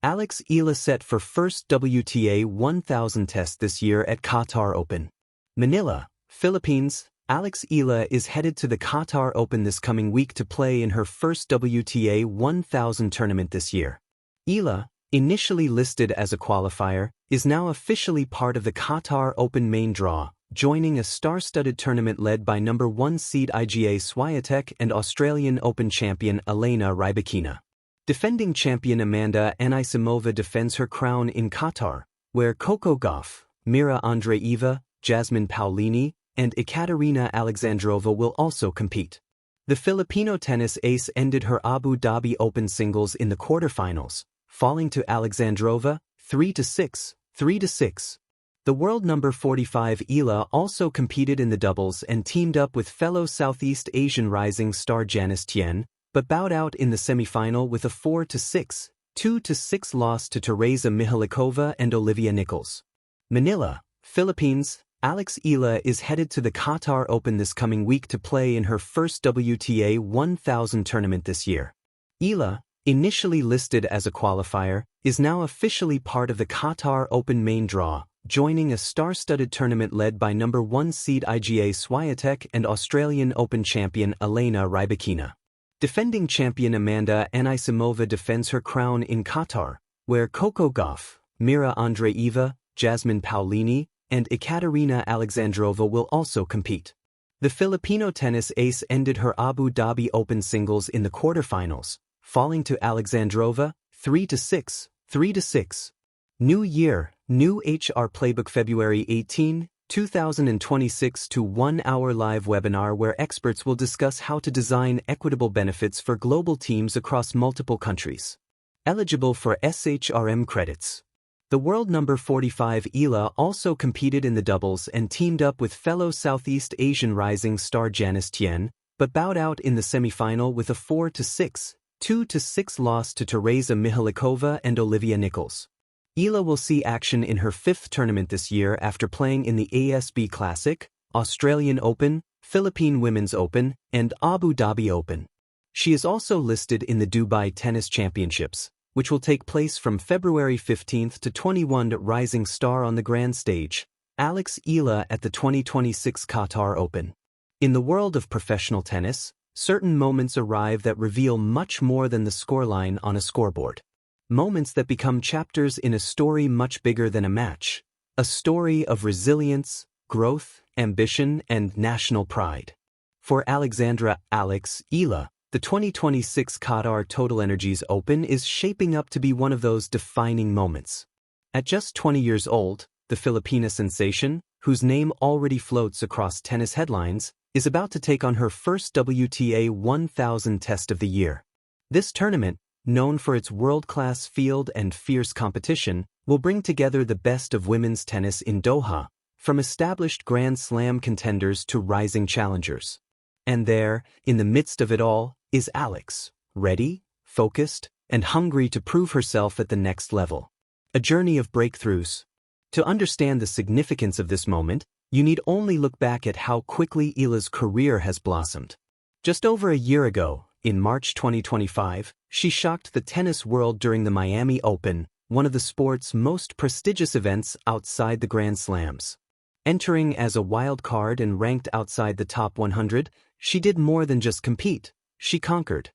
Eala set for first WTA 1000 test this year at Qatar Open. Manila, Philippines. Eala is headed to the Qatar Open this coming week to play in her first WTA 1000 tournament this year. Eala, initially listed as a qualifier, is now officially part of the Qatar Open main draw, joining a star-studded tournament led by number 1 seed Iga Swiatek and Australian Open champion Elena Rybakina. Defending champion Amanda Anisimova defends her crown in Qatar, where Coco Gauff, Mira Andreeva, Jasmine Paolini, and Ekaterina Alexandrova will also compete. The Filipino tennis ace ended her Abu Dhabi Open singles in the quarterfinals, falling to Alexandrova 3-6, 3-6. The world number 45 Eala also competed in the doubles and teamed up with fellow Southeast Asian rising star Janice Tien, but bowed out in the semifinal with a 4-6, 2-6 loss to Teresa Mihalikova and Olivia Nichols. Manila, Philippines. Eala is headed to the Qatar Open this coming week to play in her first WTA 1000 tournament this year. Eala, initially listed as a qualifier, is now officially part of the Qatar Open main draw, joining a star-studded tournament led by number 1 seed Iga Swiatek and Australian Open champion Elena Rybakina. Defending champion Amanda Anisimova defends her crown in Qatar, where Coco Gauff, Mira Andreeva, Jasmine Paolini, and Ekaterina Alexandrova will also compete. The Filipino tennis ace ended her Abu Dhabi Open singles in the quarterfinals, falling to Alexandrova 3-6, 3-6. New Year, new HR Playbook February 18, 2026 to 1-hour live webinar where experts will discuss how to design equitable benefits for global teams across multiple countries. Eligible for SHRM credits. The world number 45 Eala also competed in the doubles and teamed up with fellow Southeast Asian rising star Janice Tien, but bowed out in the semifinal with a 4-6, 2-6 loss to Teresa Mihalikova and Olivia Nichols. Eala will see action in her 5th tournament this year after playing in the ASB Classic, Australian Open, Philippine Women's Open, and Abu Dhabi Open. She is also listed in the Dubai Tennis Championships, which will take place from February 15 to 21. Rising star on the grand stage, Eala at the 2026 Qatar Open. In the world of professional tennis, certain moments arrive that reveal much more than the scoreline on a scoreboard. Moments that become chapters in a story much bigger than a match. A story of resilience, growth, ambition, and national pride. For Alexandra Eala, the 2026 Qatar Total Energies Open is shaping up to be one of those defining moments. At just 20 years old, the Filipina sensation, whose name already floats across tennis headlines, is about to take on her first WTA 1000 test of the year. This tournament, known for its world-class field and fierce competition, will bring together the best of women's tennis in Doha, from established Grand Slam contenders to rising challengers. And there, in the midst of it all, is Alex, ready, focused, and hungry to prove herself at the next level. A journey of breakthroughs. To understand the significance of this moment, you need only look back at how quickly Eala's career has blossomed. Just over a year ago, in March 2025, she shocked the tennis world during the Miami Open, one of the sport's most prestigious events outside the Grand Slams. Entering as a wild card and ranked outside the top 100, she did more than just compete, she conquered.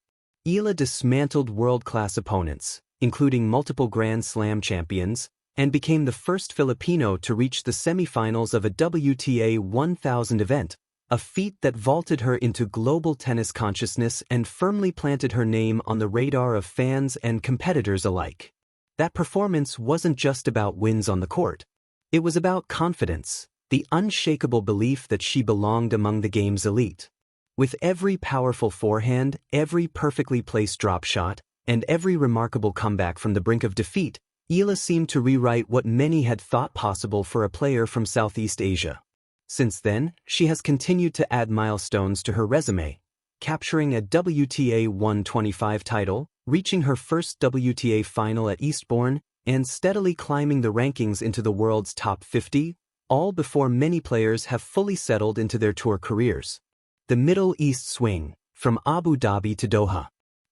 Eala dismantled world-class opponents, including multiple Grand Slam champions, and became the first Filipino to reach the semifinals of a WTA 1000 event, a feat that vaulted her into global tennis consciousness and firmly planted her name on the radar of fans and competitors alike. That performance wasn't just about wins on the court. It was about confidence, the unshakable belief that she belonged among the game's elite. With every powerful forehand, every perfectly placed drop shot, and every remarkable comeback from the brink of defeat, Eala seemed to rewrite what many had thought possible for a player from Southeast Asia. Since then, she has continued to add milestones to her resume, capturing a WTA 125 title, reaching her first WTA final at Eastbourne, and steadily climbing the rankings into the world's top 50, all before many players have fully settled into their tour careers. The Middle East swing, from Abu Dhabi to Doha.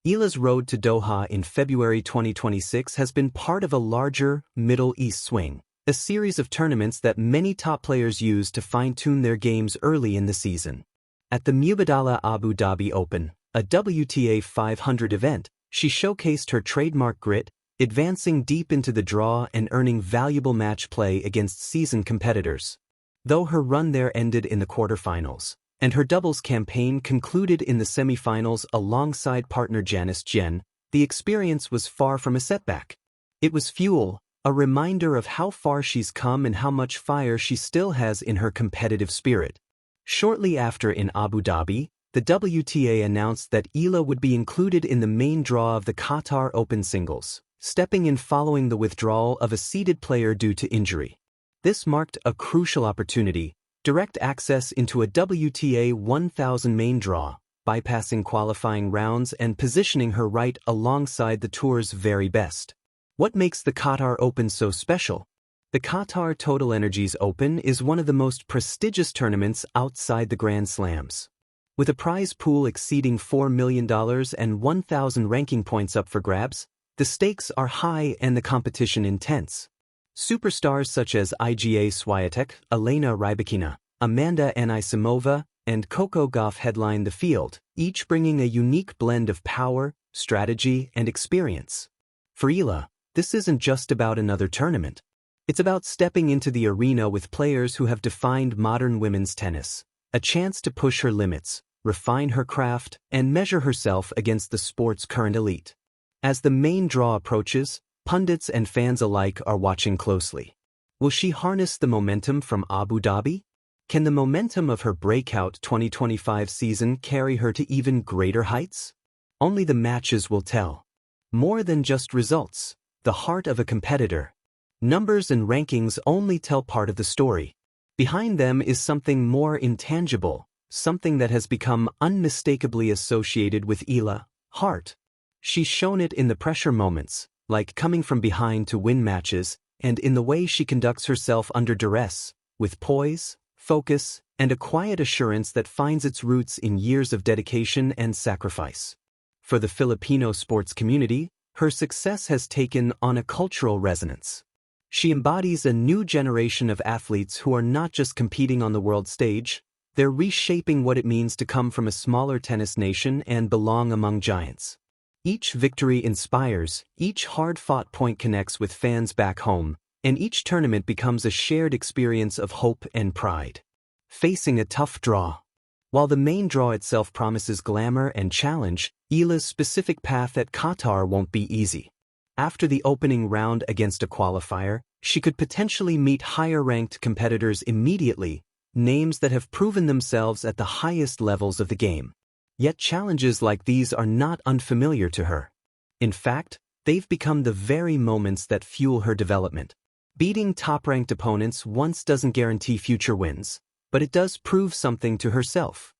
Eala's road to Doha in February 2026 has been part of a larger Middle East swing, a series of tournaments that many top players use to fine-tune their games early in the season. At the Mubadala Abu Dhabi Open, a WTA 500 event, she showcased her trademark grit, advancing deep into the draw and earning valuable match play against seasoned competitors. Though her run there ended in the quarterfinals, and her doubles campaign concluded in the semifinals alongside partner Janice Jen, the experience was far from a setback. It was fuel, a reminder of how far she's come and how much fire she still has in her competitive spirit. Shortly after in Abu Dhabi, the WTA announced that Eala would be included in the main draw of the Qatar Open singles, stepping in following the withdrawal of a seeded player due to injury. This marked a crucial opportunity, direct access into a WTA 1000 main draw, bypassing qualifying rounds and positioning her right alongside the tour's very best. What makes the Qatar Open so special? The Qatar TotalEnergies Open is one of the most prestigious tournaments outside the Grand Slams. With a prize pool exceeding $4 million and 1,000 ranking points up for grabs, the stakes are high and the competition intense. Superstars such as Iga Swiatek, Elena Rybakina, Amanda Anisimova, and Coco Gauff headline the field, each bringing a unique blend of power, strategy, and experience. For Eala, this isn't just about another tournament. It's about stepping into the arena with players who have defined modern women's tennis, a chance to push her limits, refine her craft, and measure herself against the sport's current elite. As the main draw approaches, pundits and fans alike are watching closely. Will she harness the momentum from Abu Dhabi? Can the momentum of her breakout 2025 season carry her to even greater heights? Only the matches will tell. More than just results, the heart of a competitor. Numbers and rankings only tell part of the story. Behind them is something more intangible, something that has become unmistakably associated with Eala: heart. She's shown it in the pressure moments, like coming from behind to win matches, and in the way she conducts herself under duress, with poise, focus, and a quiet assurance that finds its roots in years of dedication and sacrifice. For the Filipino sports community, her success has taken on a cultural resonance. She embodies a new generation of athletes who are not just competing on the world stage, they're reshaping what it means to come from a smaller tennis nation and belong among giants. Each victory inspires, each hard-fought point connects with fans back home, and each tournament becomes a shared experience of hope and pride. Facing a tough draw. While the main draw itself promises glamour and challenge, Eala's specific path at Qatar won't be easy. After the opening round against a qualifier, she could potentially meet higher-ranked competitors immediately, names that have proven themselves at the highest levels of the game. Yet challenges like these are not unfamiliar to her. In fact, they've become the very moments that fuel her development. Beating top-ranked opponents once doesn't guarantee future wins, but it does prove something to herself.